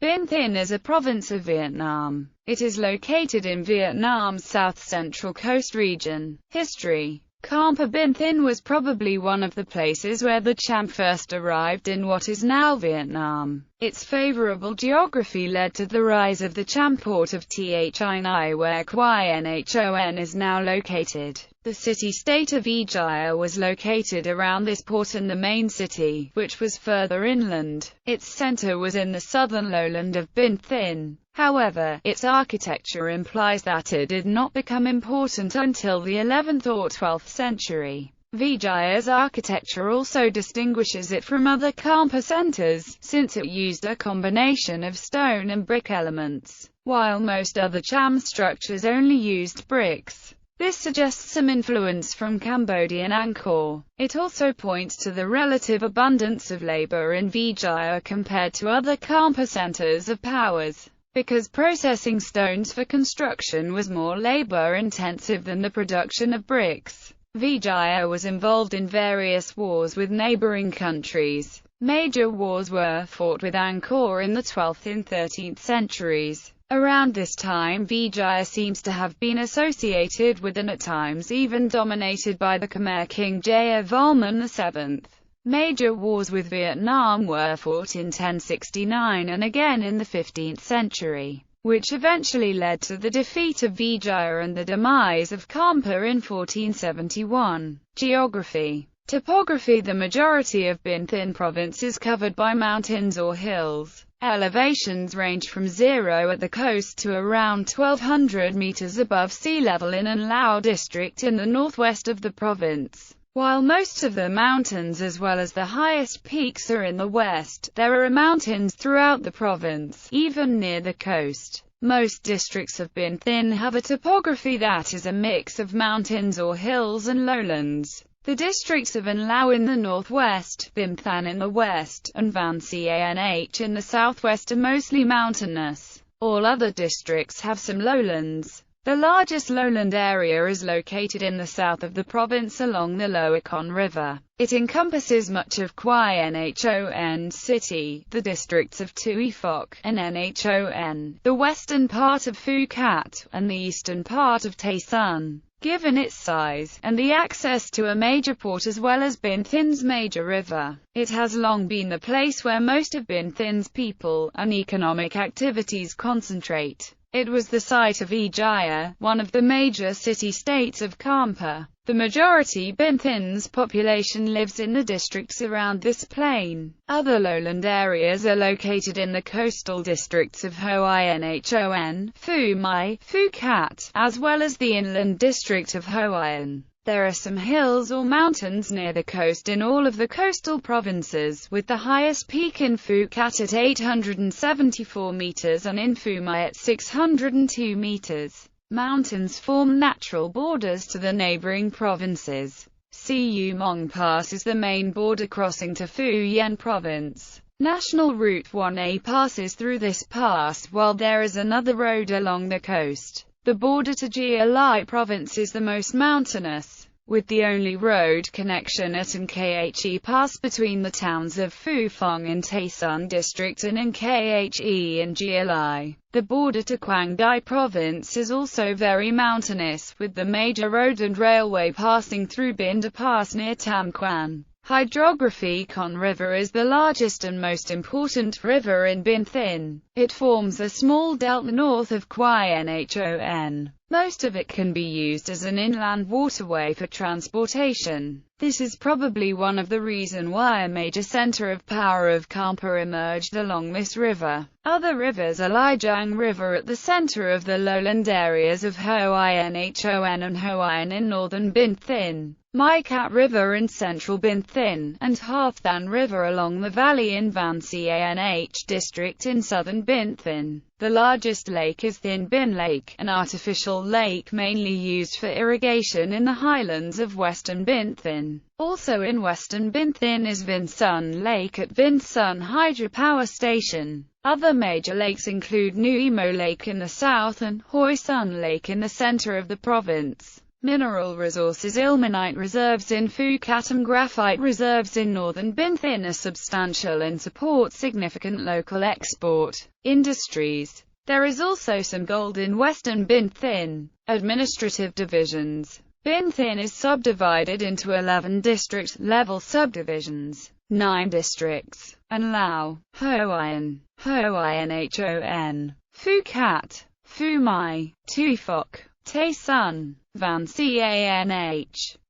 Binh Thinh is a province of Vietnam. It is located in Vietnam's south-central coast region. History. Camp Binh Thinh was probably one of the places where the Cham first arrived in what is now Vietnam. Its favorable geography led to the rise of the Cham port of Thi Nai, where Quyen Hon is now located. The city-state of Ejia was located around this port, and the main city, which was further inland. Its center was in the southern lowland of Binh Thinh. However, its architecture implies that it did not become important until the 11th or 12th century. Vijaya's architecture also distinguishes it from other Kampa centers, since it used a combination of stone and brick elements, while most other Cham structures only used bricks. This suggests some influence from Cambodian Angkor. It also points to the relative abundance of labor in Vijaya compared to other Kampa centers of powers, because processing stones for construction was more labor-intensive than the production of bricks. Vijaya was involved in various wars with neighboring countries. Major wars were fought with Angkor in the 12th and 13th centuries. Around this time, Vijaya seems to have been associated with and at times even dominated by the Khmer king Jayavarman VII. Major wars with Vietnam were fought in 1069 and again in the 15th century, which eventually led to the defeat of Vijaya and the demise of Kampa in 1471. Geography. Topography. The majority of Binh Thinh province is covered by mountains or hills. Elevations range from 0 at the coast to around 1,200 meters above sea level in An Lao district in the northwest of the province. While most of the mountains as well as the highest peaks are in the west, there are mountains throughout the province, even near the coast. Most districts of Binh Thinh have a topography that is a mix of mountains or hills and lowlands. The districts of An Lao in the northwest, Binh Thanh in the west, and Van Canh in the southwest are mostly mountainous. All other districts have some lowlands. The largest lowland area is located in the south of the province along the Lower Con River. It encompasses much of Quyen Hon City, the districts of Tuy Phuoc and Nhon, the western part of Phu Cat, and the eastern part of Tay Son. Given its size, and the access to a major port as well as Binh Thinh's major river, it has long been the place where most of Binh Thinh's people and economic activities concentrate. It was the site of Ejia, one of the major city-states of Kampa. The majority Binh Thinh's population lives in the districts around this plain. Other lowland areas are located in the coastal districts of Hoi Nhon, Phu Mai, Phu Cat, as well as the inland district of Hoi An. There are some hills or mountains near the coast in all of the coastal provinces, with the highest peak in Phu Cat at 874 meters and in Phu Mai at 602 meters. Mountains form natural borders to the neighboring provinces. Siu Mong Pass is the main border crossing to Phu Yen Province. National Route 1A passes through this pass, while there is another road along the coast. The border to Gia Lai Province is the most mountainous, with the only road connection at Nkhe Pass between the towns of Phu Phong in Tay Son District and Nkhe in Gia Lai. The border to Quang Dai Province is also very mountainous, with the major road and railway passing through Binda Pass near Tam Quan. Hydrography. Con River is the largest and most important river in Binh Thinh. It forms a small delta north of Quyen Hon. Most of it can be used as an inland waterway for transportation. This is probably one of the reasons why a major center of power of Kampa emerged along this river. Other rivers are Lijiang River at the center of the lowland areas of Hoi Nhon and Hoi An in northern Binh Thinh, Mai Kat River in central Binh Thinh, and Half Than River along the valley in Van Canh district in southern Binh Thinh. The largest lake is Thin Binh Lake, an artificial lake mainly used for irrigation in the highlands of western Binh Thinh. Also in western Binh Thinh is Vin Sun Lake at Vin Sun Hydropower Station. Other major lakes include Nui Mo Lake in the south and Hoi Sun Lake in the center of the province. Mineral resources: ilmenite reserves in Phuket and graphite reserves in northern Binh Thin are substantial and support significant local export industries. There is also some gold in western Binh Thin. Administrative divisions: Binh Thin is subdivided into 11 district-level subdivisions, 9 districts, and Lao, Hoian, Hoin, Phuket, Phu Mai, Tui Phuc, Tay Son, Van Canh,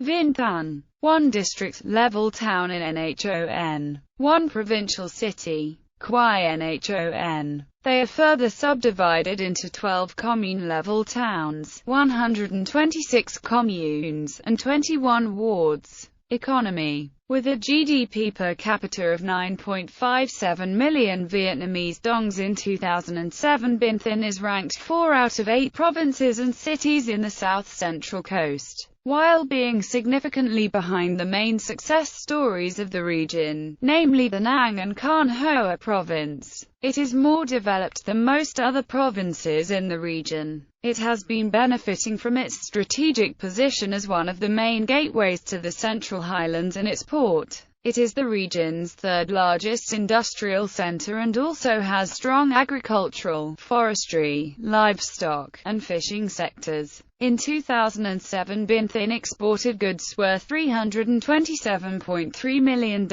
Vinh Than, 1 district-level town in Nhon, 1 provincial city, Quai Nhon. They are further subdivided into 12 commune-level towns, 126 communes, and 21 wards. Economy: with a GDP per capita of 9.57 million Vietnamese dongs in 2007, Binh Thin is ranked 4 out of 8 provinces and cities in the south-central coast, while being significantly behind the main success stories of the region, namely the Nang and Khan Hoa province. It is more developed than most other provinces in the region. It has been benefiting from its strategic position as one of the main gateways to the Central Highlands and its port. It is the region's third largest industrial center and also has strong agricultural, forestry, livestock, and fishing sectors. In 2007, Binh Thin exported goods worth $327.3 million,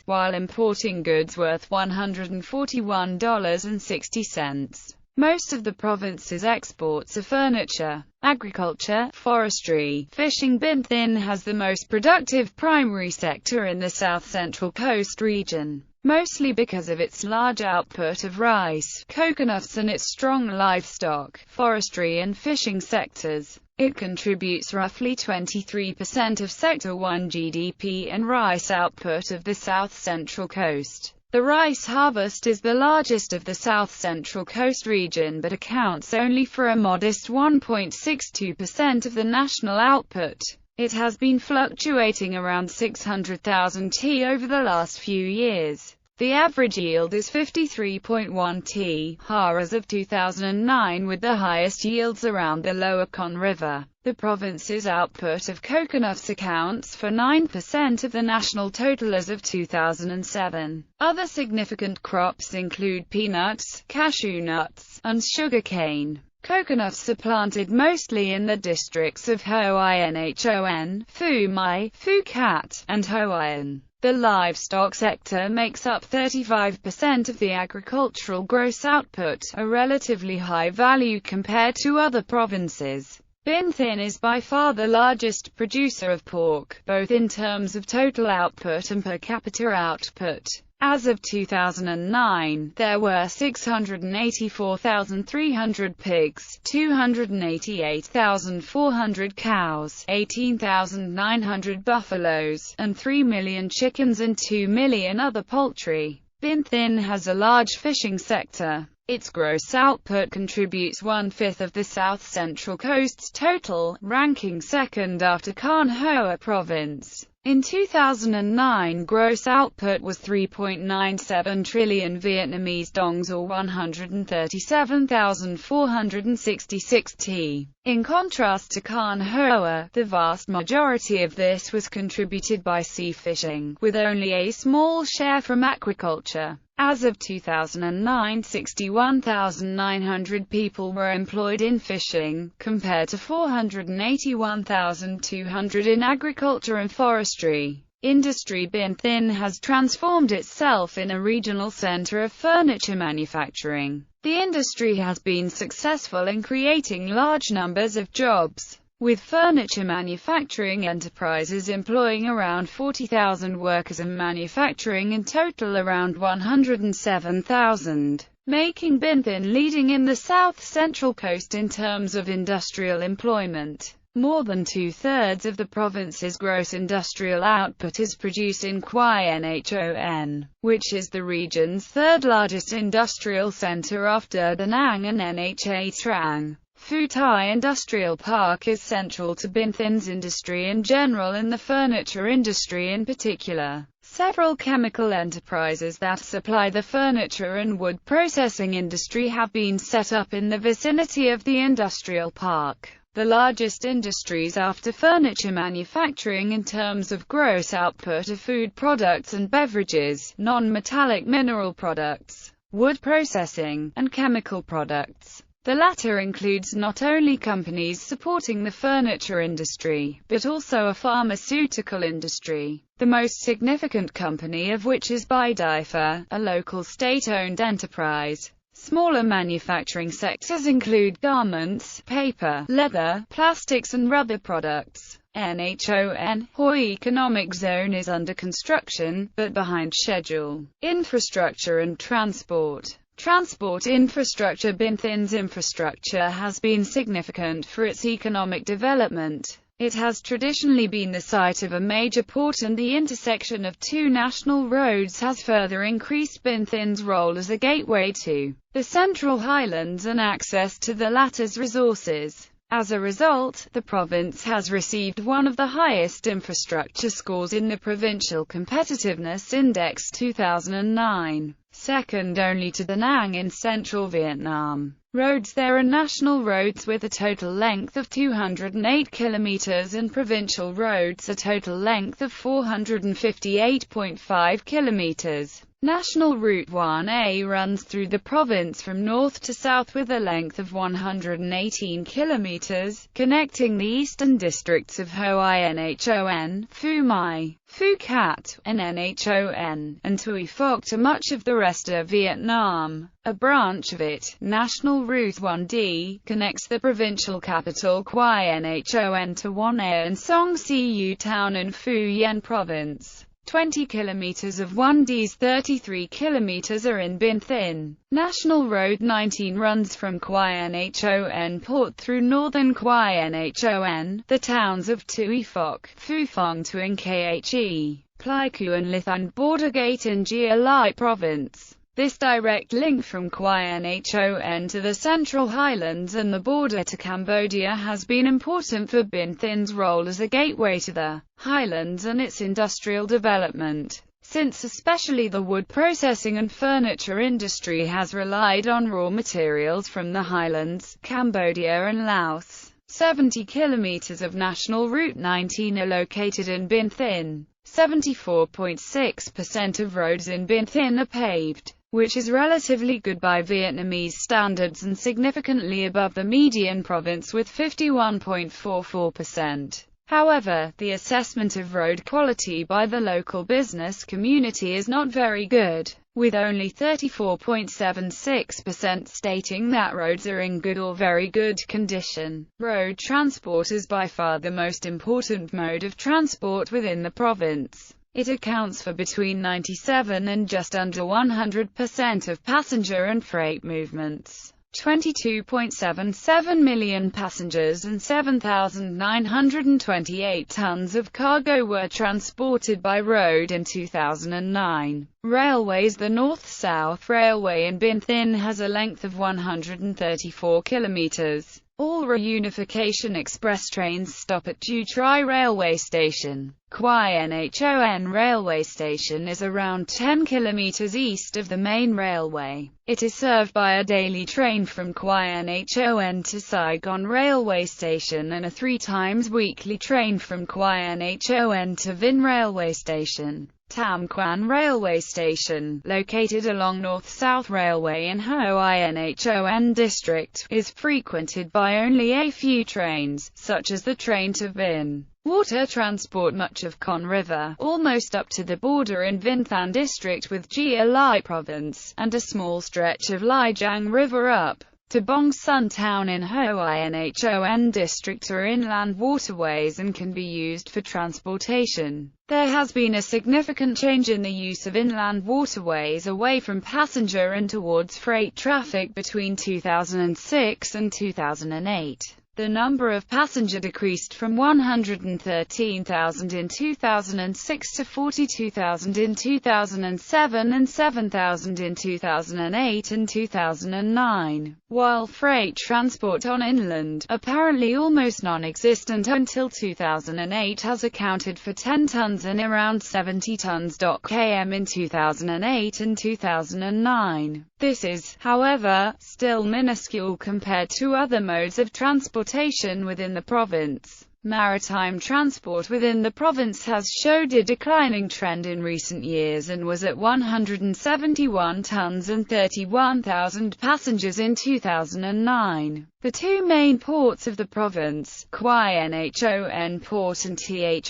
while importing goods worth $141.60. Most of the province's exports are furniture, agriculture, forestry, fishing. Binh Thin has the most productive primary sector in the south-central coast region, mostly because of its large output of rice, coconuts and its strong livestock, forestry and fishing sectors. It contributes roughly 23% of Sector 1 GDP and rice output of the south-central coast. The rice harvest is the largest of the south-central coast region but accounts only for a modest 1.62% of the national output. It has been fluctuating around 600,000 t over the last few years. The average yield is 53.1 t/ha as of 2009, with the highest yields around the lower Con River. The province's output of coconuts accounts for 9% of the national total as of 2007. Other significant crops include peanuts, cashew nuts, and sugarcane. Coconuts are planted mostly in the districts of Hoin, Phu Mai, Phuket, and Hoian. The livestock sector makes up 35% of the agricultural gross output, a relatively high value compared to other provinces. Binh Thin is by far the largest producer of pork, both in terms of total output and per capita output. As of 2009, there were 684,300 pigs, 288,400 cows, 18,900 buffaloes, and 3 million chickens and 2 million other poultry. Binh Thin has a large fishing sector. Its gross output contributes 1/5 of the south-central coast's total, ranking second after Khan Hoa province. In 2009, gross output was 3.97 trillion Vietnamese dongs or 137,466 t. In contrast to Khan Hoa, the vast majority of this was contributed by sea fishing, with only a small share from aquaculture. As of 2009, 61,900 people were employed in fishing, compared to 481,200 in agriculture and forestry. Industry: Binh Thin has transformed itself in a regional center of furniture manufacturing. The industry has been successful in creating large numbers of jobs, with furniture manufacturing enterprises employing around 40,000 workers and manufacturing in total around 107,000, making Binh Thin leading in the south-central coast in terms of industrial employment. More than 2/3 of the province's gross industrial output is produced in Quai Nhon, which is the region's third largest industrial center after Da Nang and Nha Trang. Phu Thai Industrial Park is central to Binh Thin's industry in general and the furniture industry in particular. Several chemical enterprises that supply the furniture and wood processing industry have been set up in the vicinity of the industrial park. the largest industries after furniture manufacturing in terms of gross output are food products and beverages, non-metallic mineral products, wood processing, and chemical products. The latter includes not only companies supporting the furniture industry, but also a pharmaceutical industry, the most significant company of which is Bidifer, a local state-owned enterprise. Smaller manufacturing sectors include garments, paper, leather, plastics and rubber products. NHON, Hoi Economic Zone is under construction, but behind schedule. Infrastructure and transport. Transport infrastructure. Binthin's infrastructure has been significant for its economic development. It has traditionally been the site of a major port, and the intersection of two national roads has further increased Binthin's role as a gateway to the Central Highlands and access to the latter's resources. As a result, the province has received one of the highest infrastructure scores in the Provincial Competitiveness Index 2009, second only to Da Nang in central Vietnam. Roads. There are national roads with a total length of 208 kilometers and provincial roads a total length of 458.5 kilometers. National Route 1A runs through the province from north to south with a length of 118 kilometers, connecting the eastern districts of Hoi Nhon, Phu Mai, Phu Cat, and Nhon, and Tuy Phoc to much of the rest of Vietnam. A branch of it, National Route 1D, connects the provincial capital Quai Nhon to Hua and Song Siu Town in Phu Yen Province. 20 kilometers of 1D's 33 kilometers are in Binh Thinh. National Road 19 runs from Quai Nhon Port through northern Quai Nhon, the towns of Tuy Phoc, Phu Phong to Nkhe, Pleiku and Lithan border gate in Gia Lai Province. This direct link from Quai Nhon to the Central Highlands and the border to Cambodia has been important for Binh Thin's role as a gateway to the Highlands and its industrial development, since especially the wood processing and furniture industry has relied on raw materials from the Highlands, Cambodia and Laos. 70 kilometers of National Route 19 are located in Binh Thinh. 74.6% of roads in Binh Thinh are paved, which is relatively good by Vietnamese standards and significantly above the median province with 51.44%. However, the assessment of road quality by the local business community is not very good, with only 34.76% stating that roads are in good or very good condition. Road transport is by far the most important mode of transport within the province. It accounts for between 97 and just under 100% of passenger and freight movements. 22.77 million passengers and 7,928 tons of cargo were transported by road in 2009. Railways. The North-South Railway in Binh Thinh has a length of 134 kilometers. All reunification express trains stop at Chu Tri Railway Station. Quai Nhon Railway Station is around 10 kilometers east of the main railway. It is served by a daily train from Quai Nhon to Saigon Railway Station and a 3 times weekly train from Quai Nhon to Vinh Railway Station. Tam Quan Railway Station, located along North-South Railway in Hoi Nhon District, is frequented by only a few trains, such as the train to Vinh. Water transport. Much of Con River, almost up to the border in Vinh Than District with Gia Lai Province, and a small stretch of Lai Giang River up to Bong Sun Town in Hoi Nhon District are inland waterways and can be used for transportation. There has been a significant change in the use of inland waterways away from passenger and towards freight traffic between 2006 and 2008. The number of passenger decreased from 113,000 in 2006 to 42,000 in 2007 and 7,000 in 2008 and 2009, while freight transport on inland, apparently almost non-existent until 2008, has accounted for 10 tons and around 70 tons km in 2008 and 2009. This is, however, still minuscule compared to other modes of transportation within the province. Maritime transport within the province has showed a declining trend in recent years and was at 171 tons and 31,000 passengers in 2009. The two main ports of the province, Quai-Nhon Port and Thi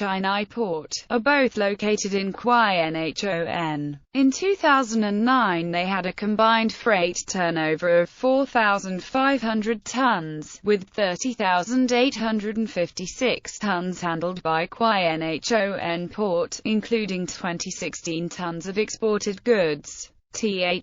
Port, are both located in Quai-Nhon. In 2009 they had a combined freight turnover of 4,500 tons, with 30,856 tons handled by Quai-Nhon Port, including 2016 tons of exported goods. Thi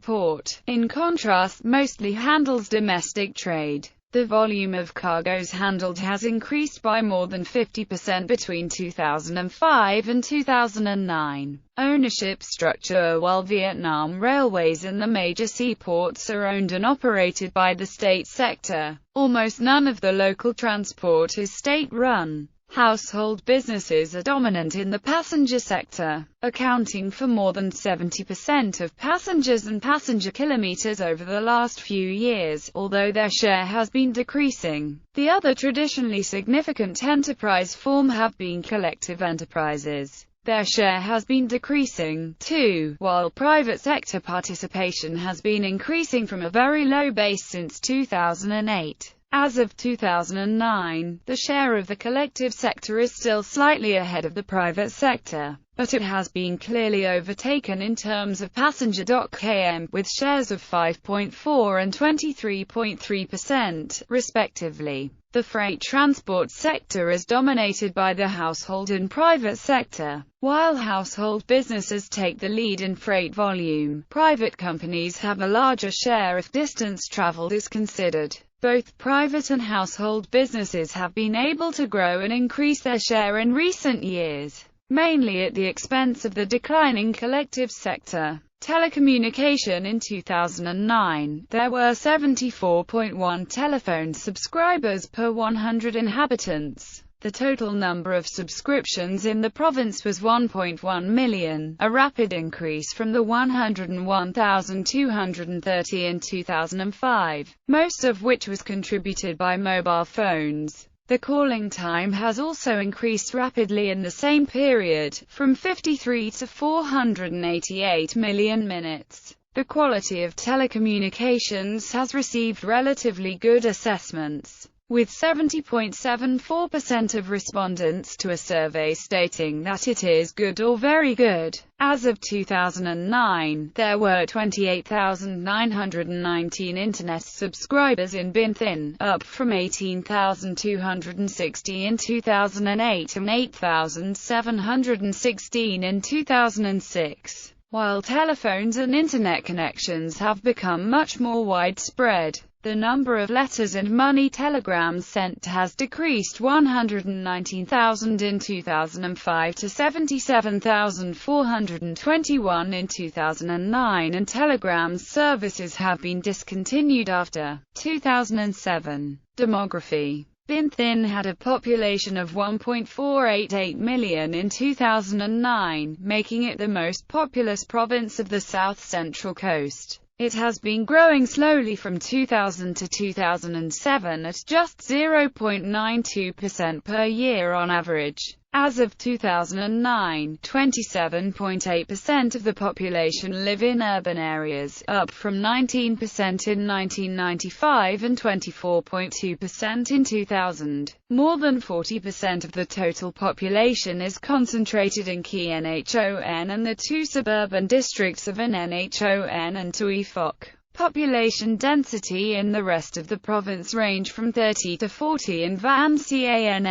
Port, in contrast, mostly handles domestic trade. The volume of cargoes handled has increased by more than 50% between 2005 and 2009. Ownership structure. While Vietnam railways and the major seaports are owned and operated by the state sector, almost none of the local transport is state-run. Household businesses are dominant in the passenger sector, accounting for more than 70% of passengers and passenger kilometers over the last few years, although their share has been decreasing. The other traditionally significant enterprise form have been collective enterprises. Their share has been decreasing, too, while private sector participation has been increasing from a very low base since 2008. As of 2009, the share of the collective sector is still slightly ahead of the private sector, but it has been clearly overtaken in terms of passenger km, with shares of 5.4 and 23.3%, respectively. The freight transport sector is dominated by the household and private sector. While household businesses take the lead in freight volume, private companies have a larger share if distance traveled is considered. Both private and household businesses have been able to grow and increase their share in recent years, mainly at the expense of the declining collective sector. Telecommunication. In 2009, there were 74.1 telephone subscribers per 100 inhabitants. The total number of subscriptions in the province was 1.1 million, a rapid increase from the 101,230 in 2005, most of which was contributed by mobile phones. The calling time has also increased rapidly in the same period, from 53 to 488 million minutes. The quality of telecommunications has received relatively good assessments, with 70.74% of respondents to a survey stating that it is good or very good. As of 2009, there were 28,919 internet subscribers in Bình Định, up from 18,260 in 2008 and 8,716 in 2006. While telephones and internet connections have become much more widespread, the number of letters and money telegrams sent has decreased 119,000 in 2005 to 77,421 in 2009, and telegram services have been discontinued after 2007. Demography. Bình Định had a population of 1.488 million in 2009, making it the most populous province of the south-central coast. It has been growing slowly from 2000 to 2007 at just 0.92% per year on average. As of 2009, 27.8% of the population live in urban areas, up from 19% in 1995 and 24.2% in 2000. More than 40% of the total population is concentrated in Quai-Nhon and the two suburban districts of Nhon and Teofilo. Population density in the rest of the province range from 30 to 40 in Van Canh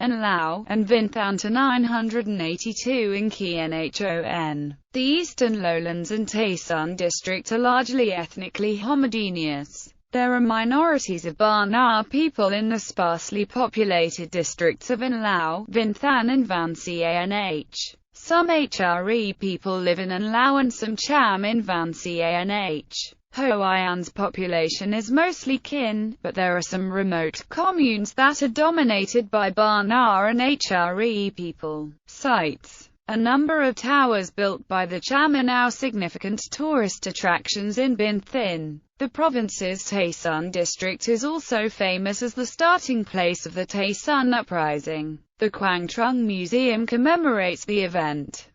and Lao, and Bình Định to 982 in Quai-Nhon. The eastern lowlands and Tay Son district are largely ethnically homogeneous. There are minorities of Ba Na people in the sparsely populated districts of An Lao, Bình Định and Van Canh. Some Hre people live in An Lao and some Cham in Van Canh. Hoi An's population is mostly Kin, but there are some remote communes that are dominated by Ba Na and Hre people. Sites. A number of towers built by the Cham are now significant tourist attractions in Binh Thinh. The province's Tay Son district is also famous as the starting place of the Tay Son uprising. The Quang Trung Museum commemorates the event.